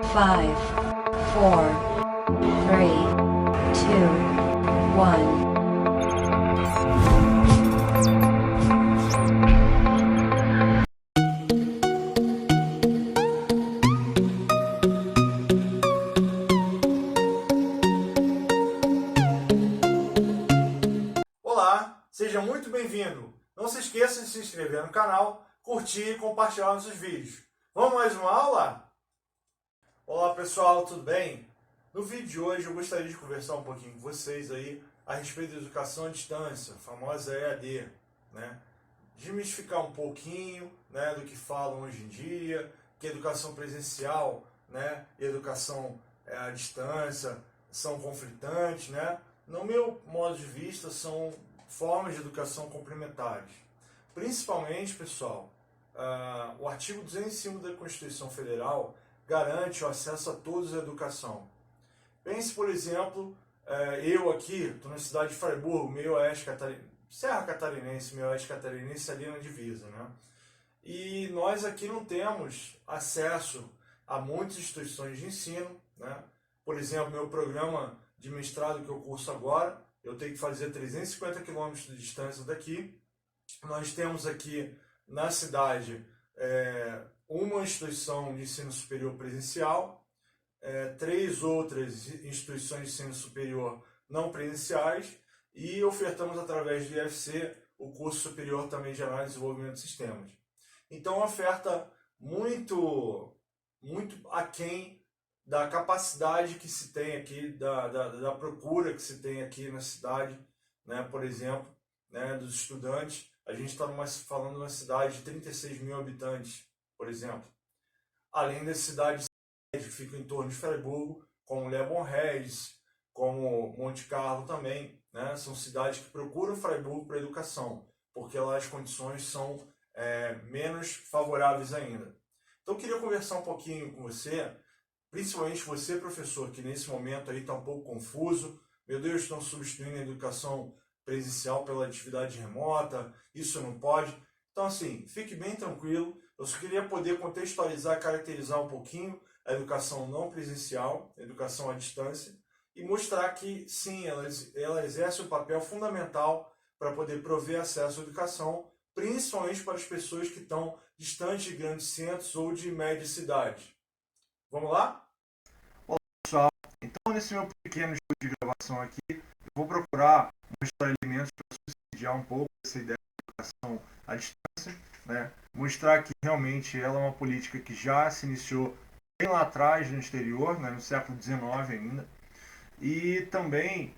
5, 4, 3, 2, 1. Olá, seja muito bem-vindo. Não se esqueça de se inscrever no canal, curtir e compartilhar nossos vídeos. Vamos mais uma aula? Olá pessoal, tudo bem? No vídeo de hoje eu gostaria de conversar um pouquinho com vocês aí a respeito da educação à distância, a famosa EAD, né? Desmistificar um pouquinho, né, do que falam hoje em dia, que a educação presencial, né, e a educação à distância são conflitantes, né? No meu modo de vista, são formas de educação complementares. Principalmente, pessoal, o artigo 205 da Constituição Federal garante o acesso a todos à educação. Pense, por exemplo, eu aqui, estou na cidade de Freiburg, meio oeste catarinense, Serra Catarinense, meio oeste catarinense, ali na divisa, né? E nós aqui não temos acesso a muitas instituições de ensino, né? Por exemplo, meu programa de mestrado que eu curso agora, eu tenho que fazer 350 quilômetros de distância daqui. Nós temos aqui na cidade uma instituição de ensino superior presencial, 3 outras instituições de ensino superior não presenciais e ofertamos através do IFC o curso superior também de análise e desenvolvimento de sistemas. Então, oferta muito aquém da capacidade que se tem aqui, da procura que se tem aqui na cidade, né? Por exemplo, né, dos estudantes. A gente está falando de uma cidade de 36 mil habitantes, por exemplo. Além das cidades que ficam em torno de Freiburg, como Le Bon Regis, como Monte Carlo também, né? São cidades que procuram Freiburg para a educação, porque lá as condições são menos favoráveis ainda. Então eu queria conversar um pouquinho com você, principalmente você, professor, que nesse momento aí está um pouco confuso. Meu Deus, estão substituindo a educação presencial pela atividade remota, isso não pode. Então, assim, fique bem tranquilo. Eu só queria poder contextualizar, caracterizar um pouquinho a educação não presencial, a educação à distância, e mostrar que, sim, ela exerce um papel fundamental para poder prover acesso à educação, principalmente para as pessoas que estão distantes de grandes centros ou de médias cidades. Vamos lá? Olá, pessoal. Então, nesse meu pequeno estudo de gravação aqui, eu vou procurar mostrar elementos para subsidiar um pouco essa ideia de educação à distância, né? Mostrar que realmente ela é uma política que já se iniciou bem lá atrás, no exterior, né? No século XIX ainda. E também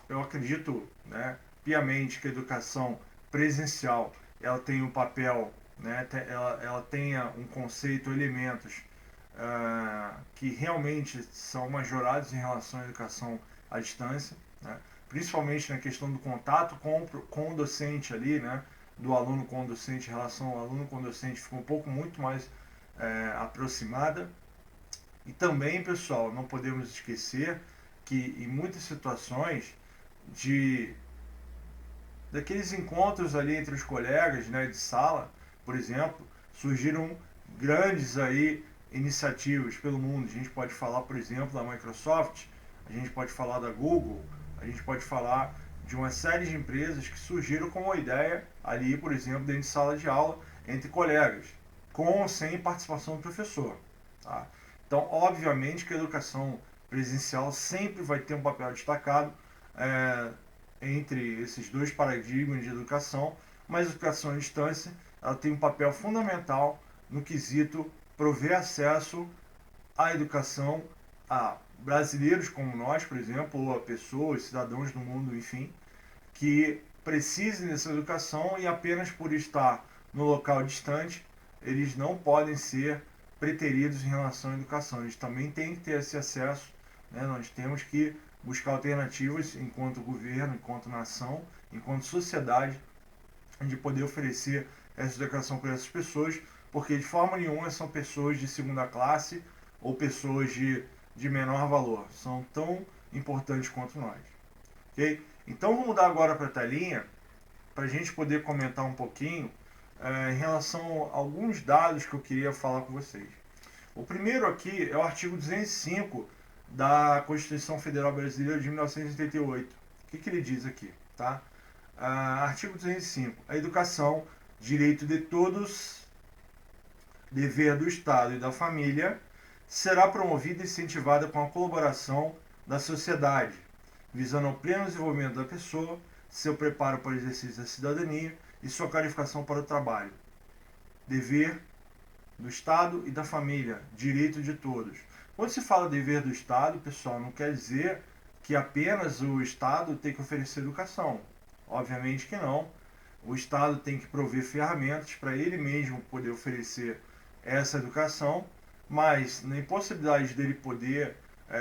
eu acredito, né, piamente que a educação presencial ela tem um papel, né, ela tenha um conceito, elementos que realmente são majorados em relação à educação à distância, né, principalmente na questão do contato com o docente ali, né, do aluno com o docente, em relação ao aluno com o docente ficou um pouco muito mais aproximada. E também, pessoal, não podemos esquecer que em muitas situações daqueles encontros ali entre os colegas, né, de sala, por exemplo, surgiram grandes aí iniciativas pelo mundo. A gente pode falar, por exemplo, da Microsoft, a gente pode falar da Google, a gente pode falar de uma série de empresas que surgiram com uma ideia ali, por exemplo, dentro de sala de aula, entre colegas, com ou sem participação do professor, tá? Então, obviamente que a educação presencial sempre vai ter um papel destacado entre esses dois paradigmas de educação, mas a educação à distância ela tem um papel fundamental no quesito prover acesso à educação a brasileiros como nós, por exemplo, ou a pessoas, cidadãos do mundo, enfim, que precisem dessa educação e apenas por estar no local distante, eles não podem ser preteridos em relação à educação. Eles também têm que ter esse acesso, né? Nós temos que buscar alternativas enquanto governo, enquanto nação, enquanto sociedade, de poder oferecer essa educação para essas pessoas, porque de forma nenhuma são pessoas de segunda classe ou pessoas de menor valor. São tão importantes quanto nós. Ok? Então vamos mudar agora para a telinha, para a gente poder comentar um pouquinho em relação a alguns dados que eu queria falar com vocês. O primeiro aqui é o artigo 205 da Constituição Federal Brasileira de 1988. O que ele diz aqui? Tá? Artigo 205. A educação, direito de todos, dever do Estado e da família, será promovida e incentivada com a colaboração da sociedade, visando ao pleno desenvolvimento da pessoa, seu preparo para o exercício da cidadania e sua qualificação para o trabalho. Dever do Estado e da família, direito de todos. Quando se fala dever do Estado, pessoal, não quer dizer que apenas o Estado tem que oferecer educação. Obviamente que não. O Estado tem que prover ferramentas para ele mesmo poder oferecer essa educação, mas na impossibilidade dele poder,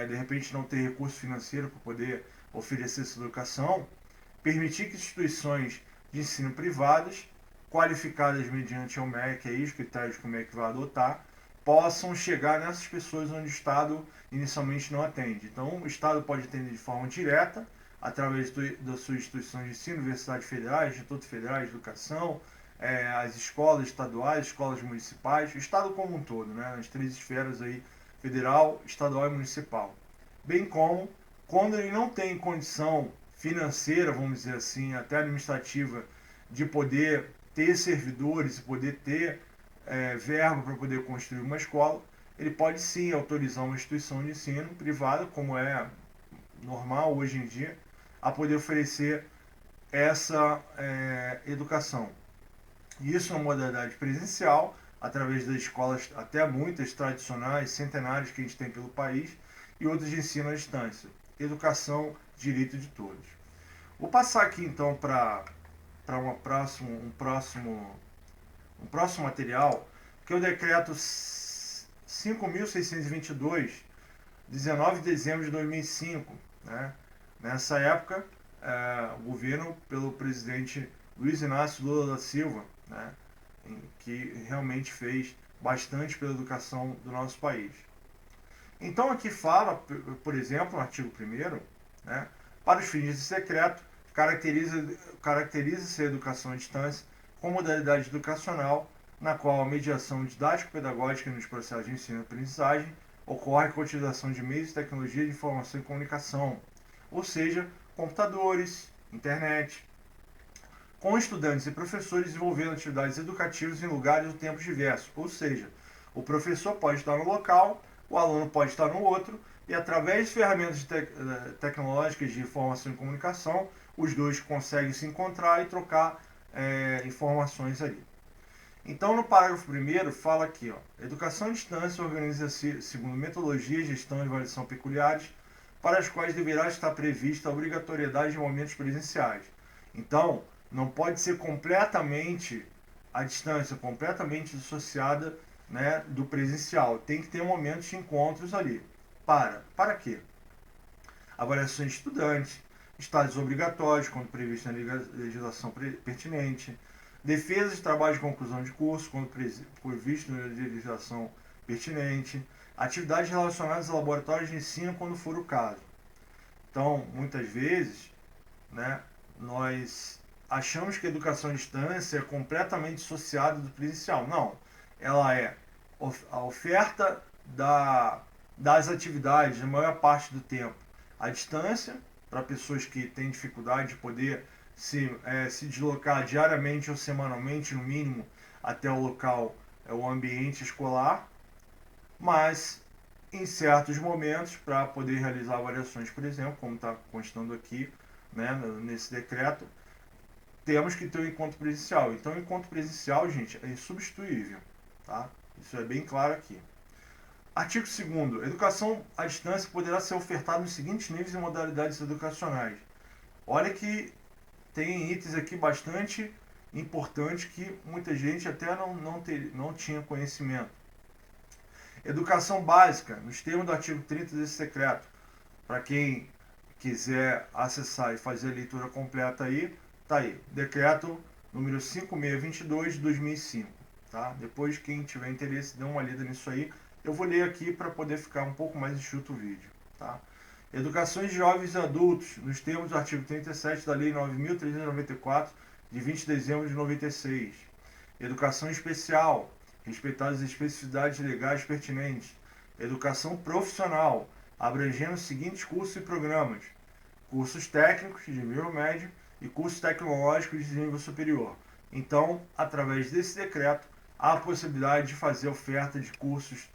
de repente, não ter recurso financeiro para poder oferecer essa educação, permitir que instituições de ensino privadas, qualificadas mediante o MEC, os critérios que o MEC vai adotar, possam chegar nessas pessoas onde o Estado inicialmente não atende. Então, o Estado pode atender de forma direta, através das suas instituições de ensino, universidades federais, institutos federais de educação, as escolas estaduais, escolas municipais, o Estado como um todo, né, nas três esferas aí, federal, estadual e municipal. Bem como, quando ele não tem condição financeira, vamos dizer assim, até administrativa, de poder ter servidores, poder ter verba para poder construir uma escola, ele pode sim autorizar uma instituição de ensino privada, como é normal hoje em dia, a poder oferecer essa educação. Isso na modalidade presencial, através das escolas, até muitas tradicionais, centenárias que a gente tem pelo país, e outras de ensino à distância. Educação, direito de todos. Vou passar aqui então para um próximo material, que é o decreto 5.622, 19 de dezembro de 2005. Né? Nessa época, o governo, pelo presidente Luiz Inácio Lula da Silva, né? Que realmente fez bastante pela educação do nosso país. Então aqui fala, por exemplo, no artigo 1º, né? Para os fins desse decreto, caracteriza-se a educação à distância como modalidade educacional na qual a mediação didático-pedagógica nos processos de ensino e aprendizagem ocorre com a utilização de meios de tecnologia de informação e comunicação, ou seja, computadores, internet, com estudantes e professores desenvolvendo atividades educativas em lugares e tempos diversos, ou seja, o professor pode estar no local, o aluno pode estar no outro, e através de ferramentas tecnológicas de informação e comunicação, os dois conseguem se encontrar e trocar informações ali. Então, no parágrafo 1º, fala aqui, ó, educação à distância organiza-se segundo metodologias, gestão e avaliação peculiares, para as quais deverá estar prevista a obrigatoriedade de momentos presenciais. Então, não pode ser completamente à distância, completamente dissociada, né, do presencial. Tem que ter momentos de encontros ali. Para quê? Avaliações de estudantes, estágios obrigatórios, quando previsto na legislação pertinente, defesa de trabalho de conclusão de curso, quando previsto na legislação pertinente, atividades relacionadas a laboratórios de ensino, quando for o caso. Então, muitas vezes, né, nós achamos que a educação à distância é completamente dissociada do presencial. Não, ela é a oferta das atividades, a maior parte do tempo, à distância, para pessoas que têm dificuldade de poder se deslocar diariamente ou semanalmente, no mínimo, até o local, o ambiente escolar, mas em certos momentos, para poder realizar avaliações, por exemplo, como está constando aqui, né, nesse decreto, temos que ter um encontro presencial. Então, o encontro presencial, gente, é insubstituível. Tá? Isso é bem claro aqui. Artigo 2º. Educação à distância poderá ser ofertada nos seguintes níveis e modalidades educacionais. Olha que tem itens aqui bastante importantes que muita gente até não tinha conhecimento. Educação básica, nos termos do artigo 30 desse decreto. Para quem quiser acessar e fazer a leitura completa aí, tá aí, decreto número 5622 de 2005, tá? Depois, quem tiver interesse, dê uma lida nisso aí. Eu vou ler aqui para poder ficar um pouco mais enxuto o vídeo, tá? Educação de jovens e adultos, nos termos do artigo 37 da Lei 9.394, de 20 de dezembro de 96. Educação especial, respeitadas as especificidades legais pertinentes. Educação profissional, abrangendo os seguintes cursos e programas: cursos técnicos de nível médio e cursos tecnológicos de nível superior. Então, através desse decreto, há a possibilidade de fazer oferta de cursos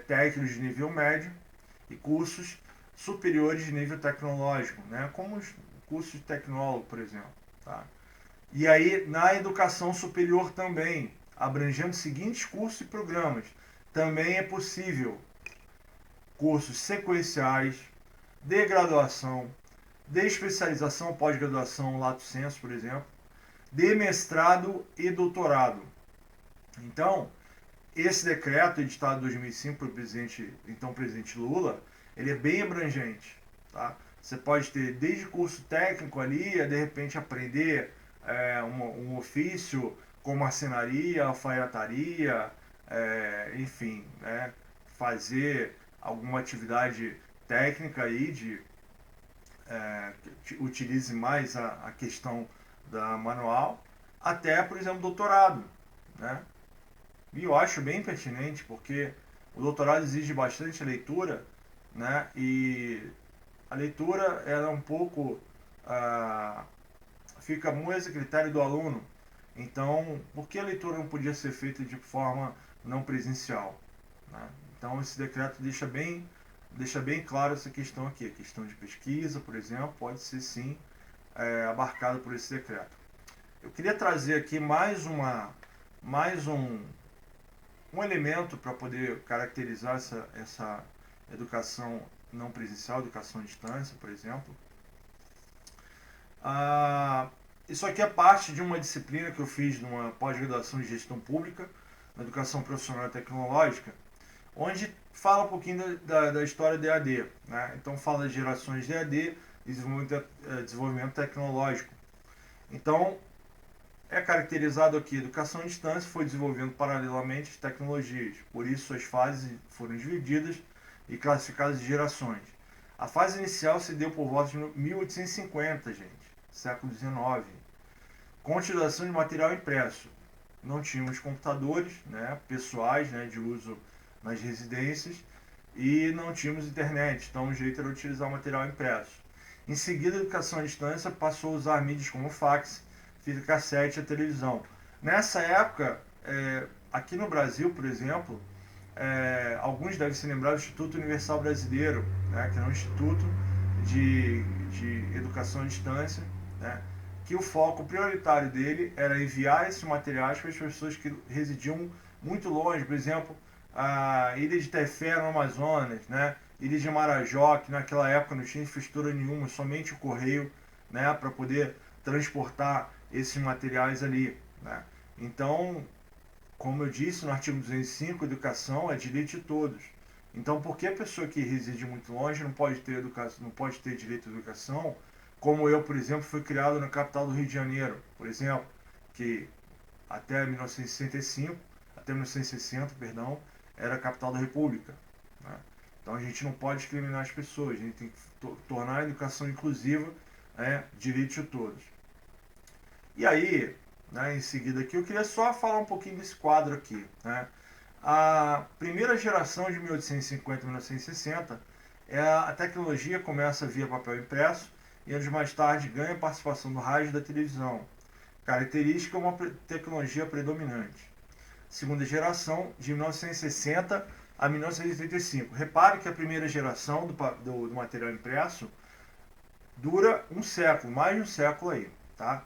técnicos de nível médio e cursos superiores de nível tecnológico, né? Como os cursos de tecnólogo, por exemplo. Tá? E aí, na educação superior também, abrangendo os seguintes cursos e programas, também é possível cursos sequenciais, de graduação, de especialização, pós-graduação, lato sensu, por exemplo, de mestrado e doutorado. Então, esse decreto, editado em 2005 pelo presidente Lula, ele é bem abrangente. Tá? Você pode ter desde curso técnico ali, a de repente aprender um ofício como marcenaria, alfaiataria, enfim, né? Fazer alguma atividade técnica aí que utilize mais a questão da manual, até, por exemplo, doutorado, né? E eu acho bem pertinente, porque o doutorado exige bastante leitura, né? E a leitura ela é um pouco fica muito a critério do aluno. Então, por que a leitura não podia ser feita de forma não presencial, né? Então, esse decreto deixa bem claro essa questão aqui. A questão de pesquisa, por exemplo, pode ser sim abarcada por esse decreto. Eu queria trazer aqui mais um elemento para poder caracterizar essa educação não presencial, educação à distância, por exemplo. Isso aqui é parte de uma disciplina que eu fiz numa pós-graduação em gestão pública, na educação profissional e tecnológica, onde fala um pouquinho da história do EAD, né? Então fala de gerações de EAD e desenvolvimento tecnológico. Então, é caracterizado aqui, educação à distância foi desenvolvendo paralelamente as tecnologias, por isso as fases foram divididas e classificadas em gerações. A fase inicial se deu por volta de 1850, gente, século XIX, com utilização de material impresso. Não tínhamos computadores, né, pessoais, né, de uso nas residências, e não tínhamos internet, então o jeito era utilizar o material impresso. Em seguida, a educação à distância passou a usar mídias como fax, fita cassete e a televisão. Nessa época, aqui no Brasil, por exemplo, alguns devem se lembrar do Instituto Universal Brasileiro, né, que era um instituto de educação à distância, né, que o foco prioritário dele era enviar esses materiais para as pessoas que residiam muito longe, por exemplo, a ilha de Tefé no Amazonas, né, ilha de Marajó, que naquela época não tinha infraestrutura nenhuma, somente o correio, né, para poder transportar esses materiais ali, né. Então, como eu disse no artigo 205, educação é direito de todos. Então, por que a pessoa que reside muito longe não pode ter direito à educação? Como eu, por exemplo, fui criado na capital do Rio de Janeiro, por exemplo, que até 1960, perdão, era a capital da República, né? Então a gente não pode discriminar as pessoas, a gente tem que tornar a educação inclusiva direito de todos. E aí, né, em seguida aqui, eu queria só falar um pouquinho desse quadro aqui, né? A primeira geração de 1850 e 1960, a tecnologia começa via papel impresso e anos mais tarde ganha participação do rádio e da televisão. Característica é uma tecnologia predominante. Segunda geração, de 1960 a 1985. Repare que a primeira geração do material impresso dura um século, mais de um século aí, tá?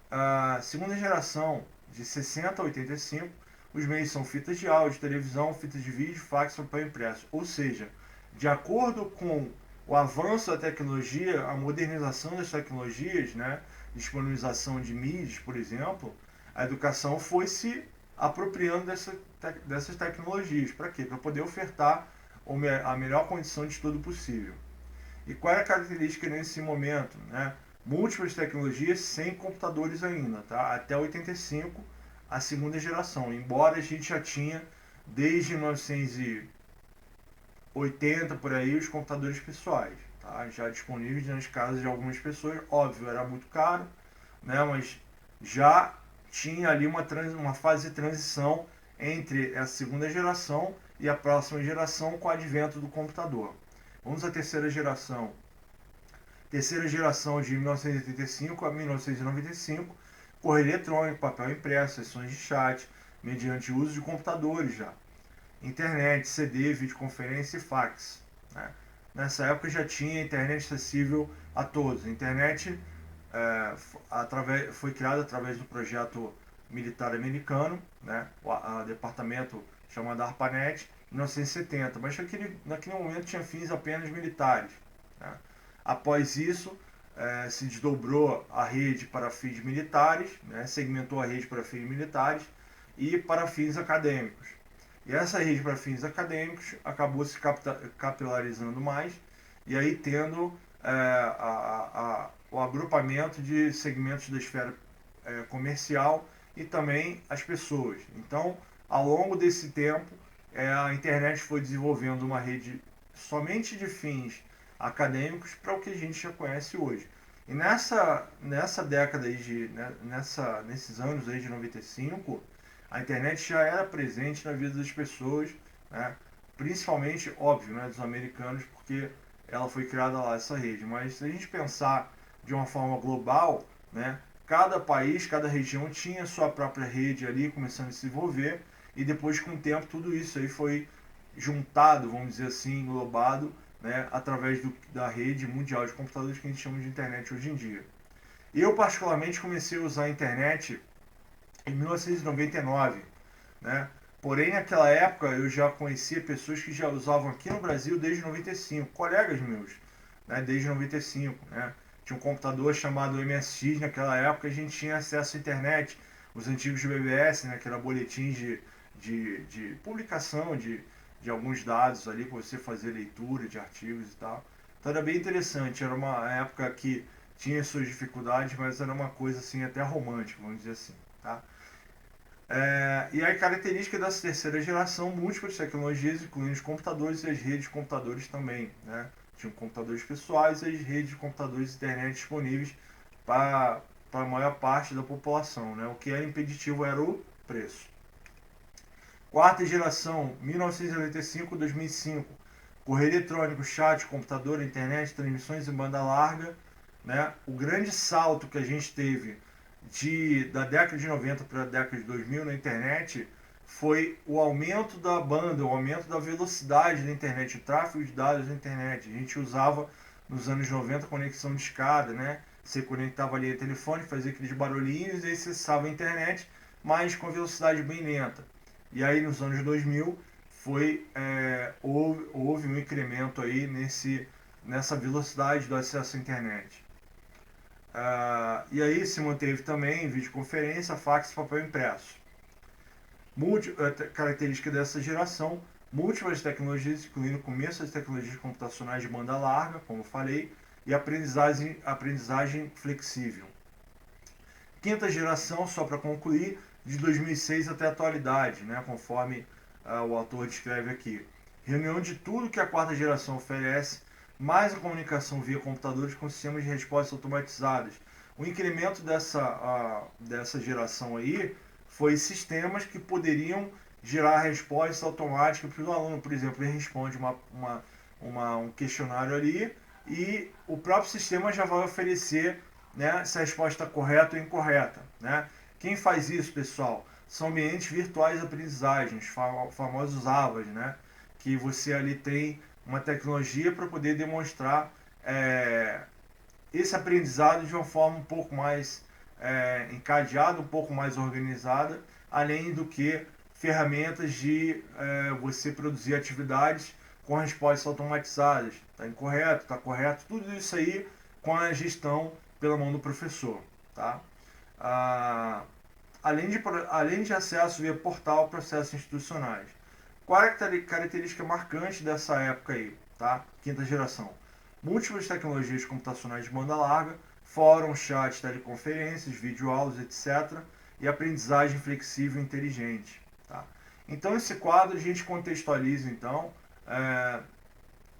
A segunda geração, de 60 a 85, os meios são fitas de áudio, televisão, fitas de vídeo, fax, papel impresso. Ou seja, de acordo com o avanço da tecnologia, a modernização das tecnologias, né, disponibilização de mídias, por exemplo, a educação foi se apropriando dessas tecnologias. Para quê? Para poder ofertar a melhor condição de estudo possível. E qual é a característica nesse momento, né? Múltiplas tecnologias sem computadores ainda, tá? Até 85, a segunda geração, embora a gente já tinha desde 1980 por aí os computadores pessoais, tá? Já disponíveis nas casas de algumas pessoas. Óbvio, era muito caro, né? Mas já tinha ali uma fase de transição entre essa segunda geração e a próxima geração com o advento do computador. Vamos à terceira geração. Terceira geração de 1985 a 1995, correio eletrônico, papel impresso, sessões de chat, mediante uso de computadores já. Internet, CD, videoconferência e fax. Né? Nessa época já tinha internet acessível a todos. A internet foi criada através do projeto militar americano, né? O departamento chamado ARPANET, em 1970, mas naquele momento tinha fins apenas militares. Né? Após isso, se desdobrou a rede para fins militares, né? Segmentou a rede para fins militares e para fins acadêmicos. E essa rede para fins acadêmicos acabou se capilarizando mais, e aí tendo o agrupamento de segmentos da esfera comercial e também as pessoas. Então, ao longo desse tempo, a internet foi desenvolvendo uma rede somente de fins acadêmicos para o que a gente já conhece hoje. E nessa década aí nesses anos aí de 95, a internet já era presente na vida das pessoas, né? Principalmente, óbvio, né, dos americanos, porque ela foi criada lá, essa rede. Mas se a gente pensar de uma forma global, né, cada país, cada região tinha sua própria rede ali, começando a se desenvolver, e depois, com o tempo, tudo isso aí foi juntado, vamos dizer assim, englobado, né, através da rede mundial de computadores que a gente chama de internet hoje em dia. Eu, particularmente, comecei a usar a internet em 1999, né? Porém, naquela época, eu já conhecia pessoas que já usavam aqui no Brasil desde 95, colegas meus, né, desde 95, né? Tinha um computador chamado MSX naquela época, a gente tinha acesso à internet, os antigos BBS, né, que era boletins de publicação de alguns dados ali para você fazer leitura de artigos e tal. Então era bem interessante, era uma época que tinha suas dificuldades, mas era uma coisa assim até romântica, vamos dizer assim, tá? E a característica dessa terceira geração, múltiplas tecnologias, incluindo os computadores e as redes de computadores também, né? Tinham computadores pessoais e as redes de computadores e internet disponíveis para a maior parte da população, né? O que era impeditivo era o preço. Quarta geração, 1995-2005, correio eletrônico, chat, computador, internet, transmissões em banda larga, né? O grande salto que a gente teve da década de 90 para a década de 2000 na internet foi o aumento da banda, o aumento da velocidade da internet, o tráfego de dados da internet. A gente usava nos anos 90 conexão de escada, né? Você conectava ali o telefone, fazia aqueles barulhinhos e aí você acessava a internet, mas com velocidade bem lenta. E aí nos anos 2000 houve um incremento aí nessa velocidade do acesso à internet. E aí se manteve também videoconferência, fax e papel impresso. Característica dessa geração, múltiplas tecnologias, incluindo o começo das tecnologias computacionais de banda larga, como eu falei, e aprendizagem flexível. Quinta geração, só para concluir, de 2006 até a atualidade, né, conforme o autor descreve aqui. Reunião de tudo que a quarta geração oferece, mais a comunicação via computadores com sistemas de respostas automatizadas. O incremento dessa geração aí foi sistemas que poderiam gerar respostas automáticas para o aluno. Por exemplo, ele responde um questionário ali e o próprio sistema já vai oferecer, né, se a resposta está correta ou incorreta, né? Quem faz isso, pessoal? São ambientes virtuais de aprendizagem, os famosos AVAs, né? Que você ali tem uma tecnologia para poder demonstrar esse aprendizado de uma forma um pouco mais encadeada, um pouco mais organizada, além do que ferramentas de você produzir atividades com respostas automatizadas. Está incorreto, está correto, tudo isso aí com a gestão pela mão do professor, tá? Além de acesso via portal, processos institucionais. Qual é a característica marcante dessa época aí, tá? Quinta geração. Múltiplas tecnologias computacionais de banda larga, fórum, chat, teleconferências, videoaulas, etc. E aprendizagem flexível e inteligente, tá? Então, esse quadro a gente contextualiza, então,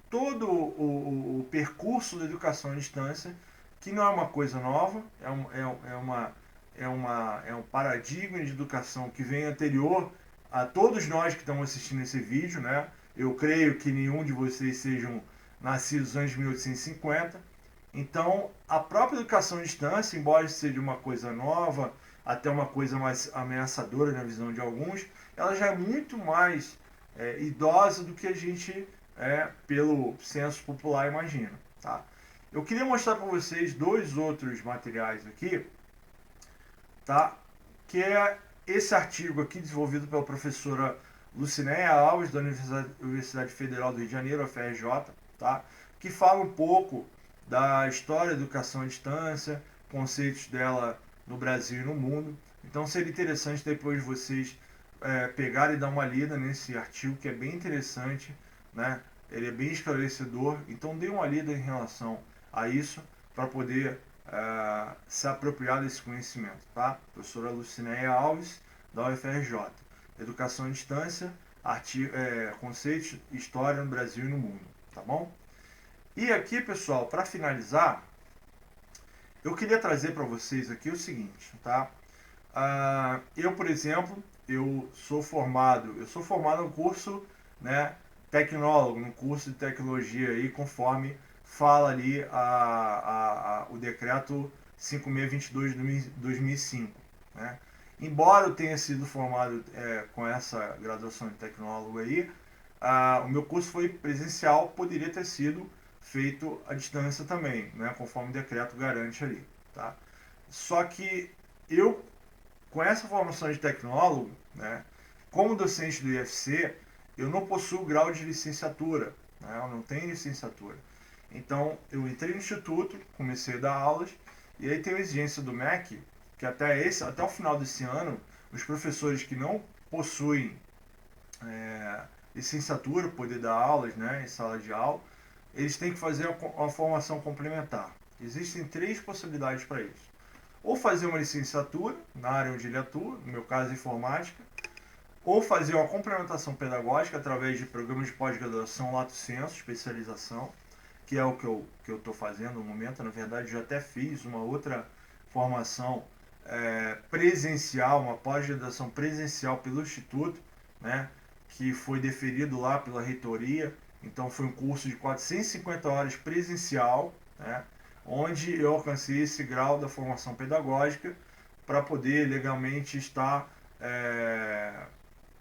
todo o percurso da educação à distância, que não é uma coisa nova, é um paradigma de educação que vem anterior a todos nós que estamos assistindo esse vídeo, né? Eu creio que nenhum de vocês sejam nascidos antes de 1850. Então, a própria educação à distância, embora seja uma coisa nova, até uma coisa mais ameaçadora na visão de alguns, ela já é muito mais idosa do que a gente, pelo senso popular, imagina. Tá? Eu queria mostrar para vocês dois outros materiais aqui, tá? Que é esse artigo aqui desenvolvido pela professora Lucinéia Alves, da Universidade Federal do Rio de Janeiro, a FRJ, tá? Que fala um pouco da história da educação à distância, conceitos dela no Brasil e no mundo. Então seria interessante depois vocês pegarem e dar uma lida nesse artigo, que é bem interessante, né? Ele é bem esclarecedor, então dê uma lida em relação a isso para poder se apropriar desse conhecimento, tá? Professora Lucinéia Alves, da UFRJ. Educação à distância, conceitos, história no Brasil e no mundo, tá bom? E aqui, pessoal, para finalizar, eu queria trazer para vocês aqui o seguinte, tá? Eu, por exemplo, eu sou formado no curso, né, tecnólogo, no curso de tecnologia aí, conforme fala ali o decreto 5622 de 2005, né? Embora eu tenha sido formado com essa graduação de tecnólogo aí, o meu curso foi presencial, poderia ter sido feito à distância também, né, conforme o decreto garante ali, tá? Só que eu, com essa formação de tecnólogo, né, como docente do IFC, eu não possuo grau de licenciatura, né, eu não tenho licenciatura. Então, eu entrei no instituto, comecei a dar aulas, e aí tem a exigência do MEC, que até o final desse ano, os professores que não possuem licenciatura, poder dar aulas, né, em sala de aula, eles têm que fazer uma formação complementar. Existem 3 possibilidades para isso. Ou fazer uma licenciatura na área onde ele atua, no meu caso informática, ou fazer uma complementação pedagógica através de programas de pós-graduação lato sensu, especialização, que é o que eu estou fazendo no momento. Na verdade, já até fiz uma outra formação presencial, uma pós-graduação presencial pelo Instituto, né, que foi deferido lá pela reitoria. Então foi um curso de 450 horas presencial, né, onde eu alcancei esse grau da formação pedagógica para poder legalmente estar,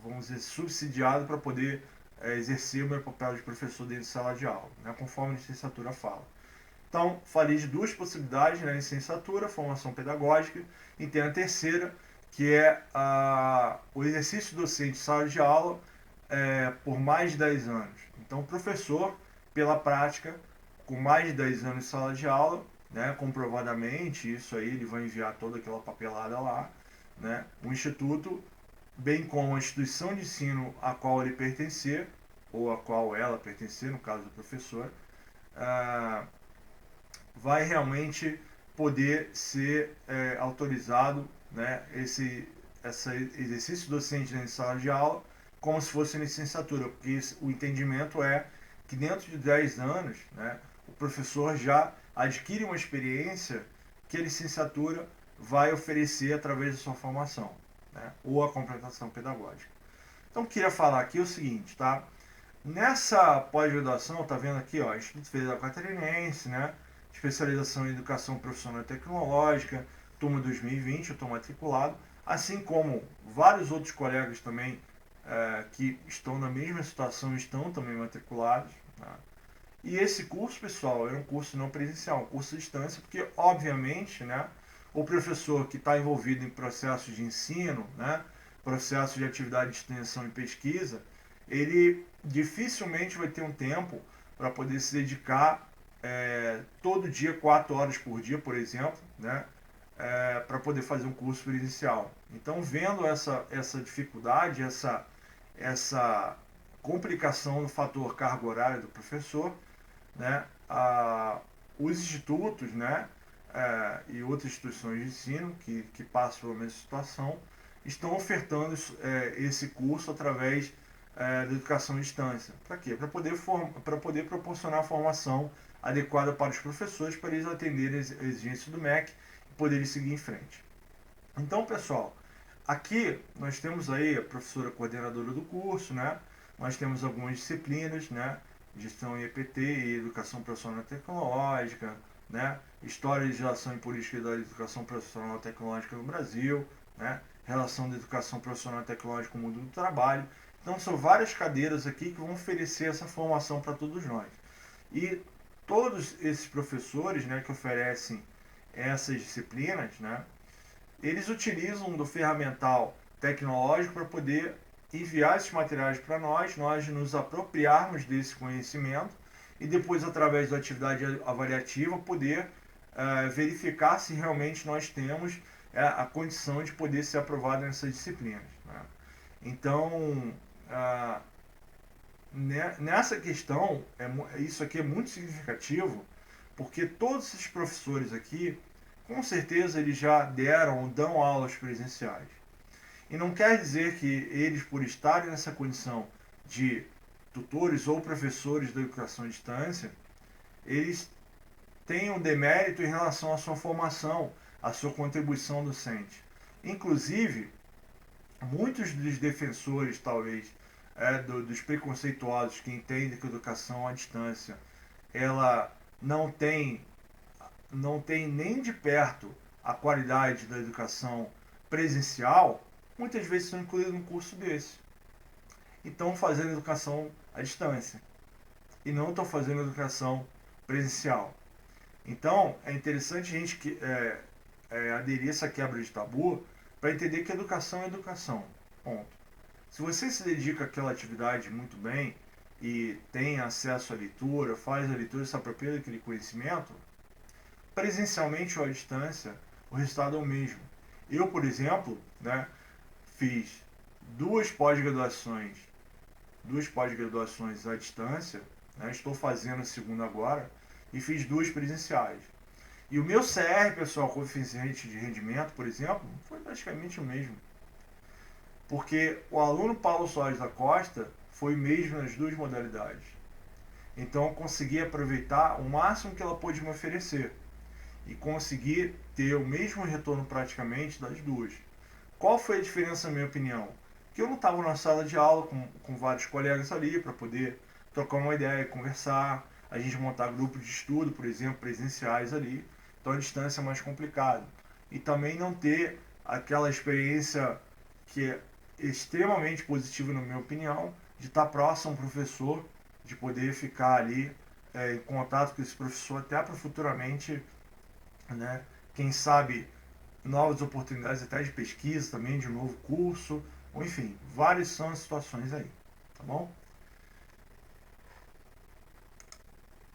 vamos dizer, subsidiado para poder exercer o meu papel de professor dentro de sala de aula, né, conforme a licenciatura fala. Então, falei de 2 possibilidades na licenciatura, formação pedagógica, e tem a terceira, que é o exercício docente de sala de aula por mais de 10 anos. Então, o professor, pela prática, com mais de 10 anos de sala de aula, né, comprovadamente, isso aí ele vai enviar toda aquela papelada lá, né, o instituto, bem como a instituição de ensino a qual ele pertencer, ou a qual ela pertencer, no caso do professor, vai realmente poder ser autorizado, né, esse exercício docente em sala de aula como se fosse licenciatura, porque o entendimento é que dentro de 10 anos, né, o professor já adquire uma experiência que a licenciatura vai oferecer através da sua formação, né, ou a complementação pedagógica. Então, queria falar aqui o seguinte, tá? Nessa pós-graduação, tá vendo aqui, ó, Instituto Federal Catarinense, né, especialização em educação profissional e tecnológica, turma 2020, eu estou matriculado, assim como vários outros colegas também que estão na mesma situação estão também matriculados. Tá? E esse curso, pessoal, é um curso não presencial, um curso à distância, porque, obviamente, né, o professor que está envolvido em processos de ensino, né, processos de atividade de extensão e pesquisa, ele dificilmente vai ter um tempo para poder se dedicar todo dia, 4 horas por dia, por exemplo, né, para poder fazer um curso presencial. Então, vendo essa dificuldade, essa complicação no fator carga horária do professor, né, os institutos, né, e outras instituições de ensino que passam pela mesma situação estão ofertando esse curso através da educação à distância. Para quê? Para poder proporcionar a formação adequada para os professores, para eles atenderem as exigências do MEC e poderem seguir em frente. Então, pessoal, Aqui nós temos aí a professora coordenadora do curso, né? Nós temos algumas disciplinas, né? Gestão em EPT e Educação Profissional Tecnológica, né? História, Legislação e Política da Educação Profissional Tecnológica no Brasil, né? Relação da Educação Profissional Tecnológica com o mundo do trabalho. Então são várias cadeiras aqui que vão oferecer essa formação para todos nós. E todos esses professores, né, que oferecem essas disciplinas, né, eles utilizam do ferramental tecnológico para poder enviar esses materiais para nós nos apropriarmos desse conhecimento e depois, através da atividade avaliativa, poder verificar se realmente nós temos a condição de poder ser aprovado nessas disciplinas. Né? Então, nessa questão, isso aqui é muito significativo, porque todos esses professores aqui, com certeza eles já deram ou dão aulas presenciais. E não quer dizer que eles, por estarem nessa condição de tutores ou professores da educação à distância, eles tenham demérito em relação à sua formação, à sua contribuição docente. Inclusive, muitos dos defensores, talvez, dos preconceituosos que entendem que a educação à distância ela não tem nem de perto a qualidade da educação presencial, muitas vezes são incluídos num curso desse. E estão fazendo educação à distância. E não estão fazendo educação presencial. Então, é interessante a gente aderir a essa quebra de tabu para entender que educação é educação. Ponto. Se você se dedica àquela atividade muito bem e tem acesso à leitura, faz a leitura, se apropria daquele conhecimento, presencialmente ou à distância, o resultado é o mesmo. Eu, por exemplo, né, fiz duas pós-graduações à distância, né, estou fazendo a segunda agora, e fiz duas presenciais. E o meu CR, pessoal, coeficiente de rendimento, por exemplo, foi praticamente o mesmo. Porque o aluno Paulo Soares da Costa foi mesmo nas duas modalidades. Então eu consegui aproveitar o máximo que ela pôde me oferecer e consegui ter o mesmo retorno praticamente das duas. Qual foi a diferença, na minha opinião? Que eu não estava na sala de aula com vários colegas ali para poder trocar uma ideia, conversar, a gente montar grupos de estudo, por exemplo, presenciais ali. Então a distância é mais complicado. E também não ter aquela experiência que é extremamente positiva, na minha opinião, de estar próximo ao professor, de poder ficar ali em contato com esse professor até para futuramente, né, quem sabe, novas oportunidades até de pesquisa também, de um novo curso, ou enfim, várias são as situações aí, tá bom?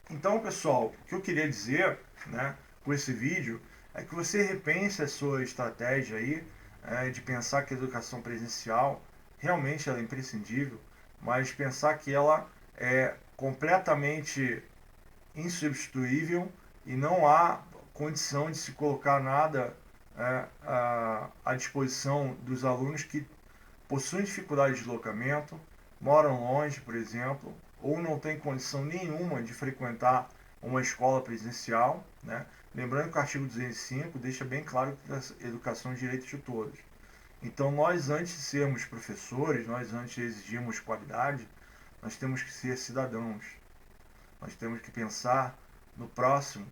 Então, pessoal, o que eu queria dizer, né, com esse vídeo é que você repense a sua estratégia aí, de pensar que a educação presencial realmente ela é imprescindível, mas pensar que ela é completamente insubstituível e não há condição de se colocar nada à disposição dos alunos que possuem dificuldade de deslocamento, moram longe, por exemplo, ou não têm condição nenhuma de frequentar uma escola presencial, né? Lembrando que o artigo 205 deixa bem claro que a educação é direito de todos. Então, nós, antes de sermos professores, nós, antes de exigirmos qualidade, nós temos que ser cidadãos. Nós temos que pensar no próximo,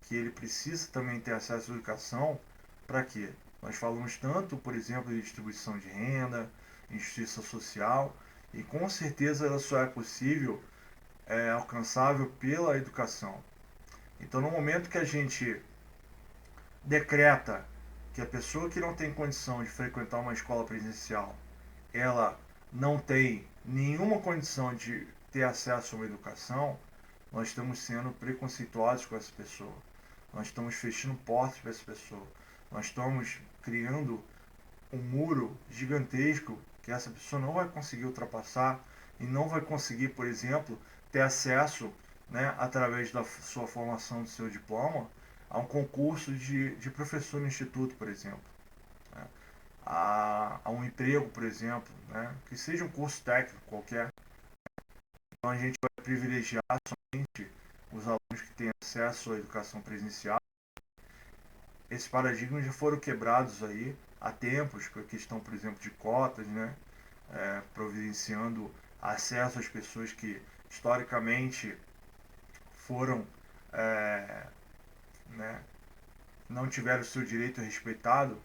que ele precisa também ter acesso à educação. Para quê? Nós falamos tanto, por exemplo, de distribuição de renda, justiça social, e com certeza ela só é possível, alcançável pela educação. Então, no momento que a gente decreta que a pessoa que não tem condição de frequentar uma escola presencial, ela não tem nenhuma condição de ter acesso a uma educação, nós estamos sendo preconceituosos com essa pessoa. Nós estamos fechando portas para essa pessoa. Nós estamos criando um muro gigantesco que essa pessoa não vai conseguir ultrapassar e não vai conseguir, por exemplo, ter acesso, né, através da sua formação, do seu diploma, a um concurso de professor no instituto, por exemplo. Né? A um emprego, por exemplo, né, que seja um curso técnico qualquer. Então a gente vai privilegiar somente os alunos que têm acesso à educação presencial. Esses paradigmas já foram quebrados aí há tempos, com a questão, por exemplo, de cotas, né? Providenciando acesso às pessoas que historicamente foram, né, não tiveram o seu direito respeitado.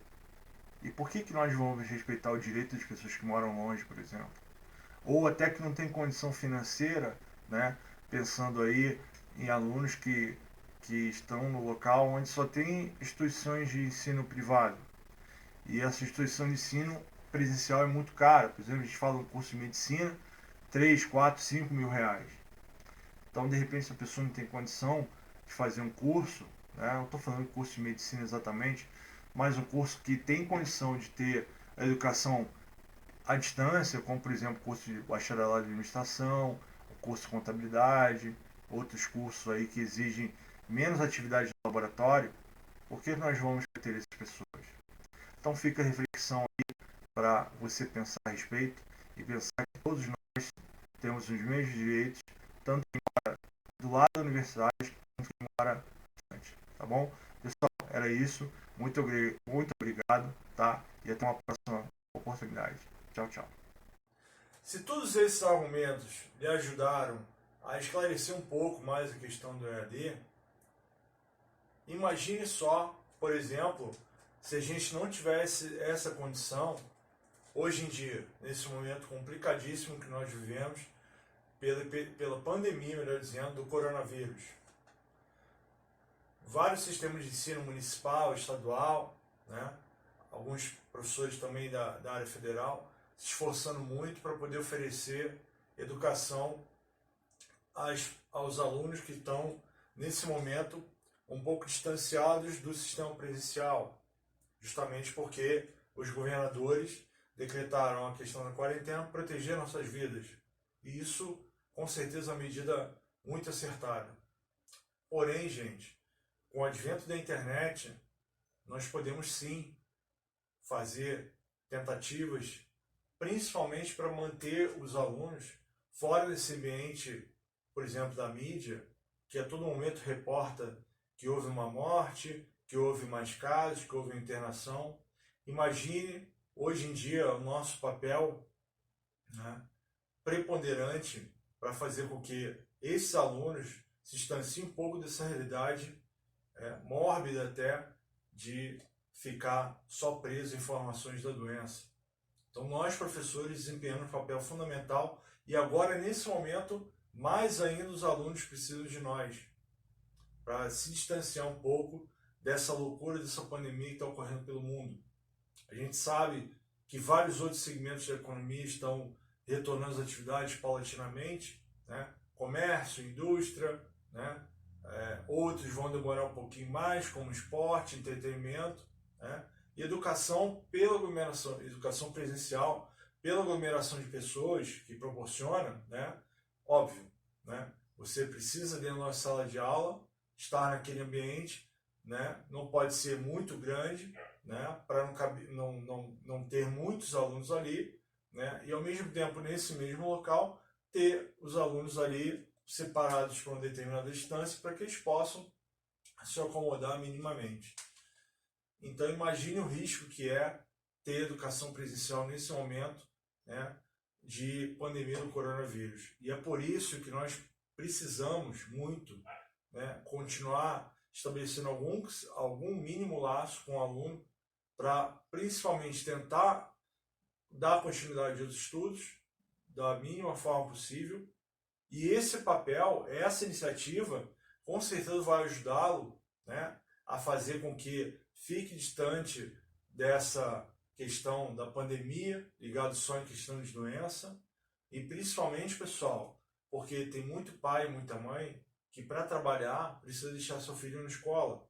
E por que nós vamos respeitar o direito das pessoas que moram longe, por exemplo? Ou até que não tem condição financeira, né? Pensando aí em alunos que estão no local onde só tem instituições de ensino privado. E essa instituição de ensino presencial é muito cara. Por exemplo, a gente fala um curso de medicina, 3, 4, 5 mil reais. Então, de repente, se a pessoa não tem condição de fazer um curso, né? Não estou falando de curso de medicina exatamente, mas um curso que tem condição de ter a educação à distância, como, por exemplo, curso de bacharelado de administração, o curso de contabilidade, outros cursos aí que exigem menos atividade de laboratório, por que nós vamos ter essas pessoas? Então fica a reflexão aí para você pensar a respeito e pensar que todos nós temos os mesmos direitos, tanto quem mora do lado da universidade quanto quem mora distante, tá bom? Pessoal, era isso. Muito obrigado, tá? E até uma próxima oportunidade. Tchau, tchau. Se todos esses argumentos lhe ajudaram a esclarecer um pouco mais a questão do EAD, imagine só, por exemplo, se a gente não tivesse essa condição, hoje em dia, nesse momento complicadíssimo que nós vivemos, pela pandemia, melhor dizendo, do coronavírus. Vários sistemas de ensino municipal, estadual, né? Alguns professores também da área federal, se esforçando muito para poder oferecer educação aos alunos que estão, nesse momento, um pouco distanciados do sistema presencial, justamente porque os governadores decretaram a questão da quarentena para proteger nossas vidas. E isso, com certeza, é uma medida muito acertada. Porém, gente, com o advento da internet, nós podemos sim fazer tentativas, principalmente para manter os alunos fora desse ambiente, por exemplo, da mídia, que a todo momento reporta que houve uma morte, que houve mais casos, que houve internação. Imagine, hoje em dia, o nosso papel, né, preponderante para fazer com que esses alunos se distanciem um pouco dessa realidade mórbida até, de ficar só preso em informações da doença. Então nós, professores, desempenhamos um papel fundamental e agora, nesse momento, mais ainda os alunos precisam de nós para se distanciar um pouco dessa loucura, dessa pandemia que está ocorrendo pelo mundo. A gente sabe que vários outros segmentos da economia estão retornando às atividades paulatinamente, né? Comércio, indústria, né? Outros vão demorar um pouquinho mais, como esporte, entretenimento, né? E educação pela aglomeração, educação presencial, pela aglomeração de pessoas que proporciona, né? Óbvio, né? Você precisa dentro da sala de aula estar naquele ambiente, né? Não pode ser muito grande, né? Para não ter muitos alunos ali, né? E ao mesmo tempo, nesse mesmo local, ter os alunos ali separados por uma determinada distância para que eles possam se acomodar minimamente. Então imagine o risco que é ter educação presencial nesse momento, né, de pandemia do coronavírus. E é por isso que nós precisamos muito, né, continuar estabelecendo algum mínimo laço com o aluno para principalmente tentar dar continuidade aos estudos da mínima forma possível. E esse papel, essa iniciativa, com certeza vai ajudá-lo, né, a fazer com que fique distante dessa questão da pandemia, ligado só em questão de doença. E principalmente, pessoal, porque tem muito pai e muita mãe que para trabalhar precisa deixar seu filho na escola.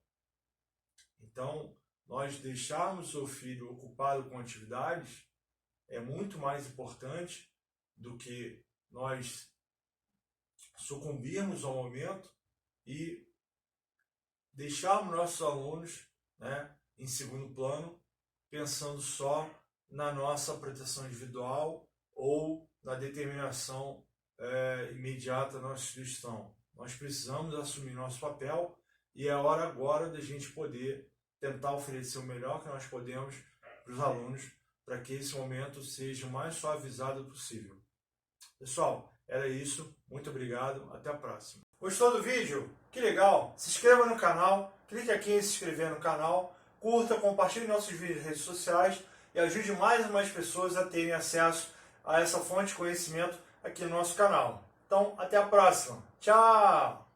Então, nós deixarmos o filho ocupado com atividades é muito mais importante do que nós sucumbirmos ao momento e deixarmos nossos alunos, né, em segundo plano, pensando só na nossa proteção individual ou na determinação imediata da nossa instituição. Nós precisamos assumir nosso papel e é hora agora da gente poder tentar oferecer o melhor que nós podemos para os alunos, para que esse momento seja o mais suavizado possível. Pessoal, era isso. Muito obrigado. Até a próxima. Gostou do vídeo? Que legal! Se inscreva no canal, clique aqui em se inscrever no canal, curta, compartilhe nossos vídeos nas redes sociais e ajude mais e mais pessoas a terem acesso a essa fonte de conhecimento aqui no nosso canal. Então, até a próxima. Tchau!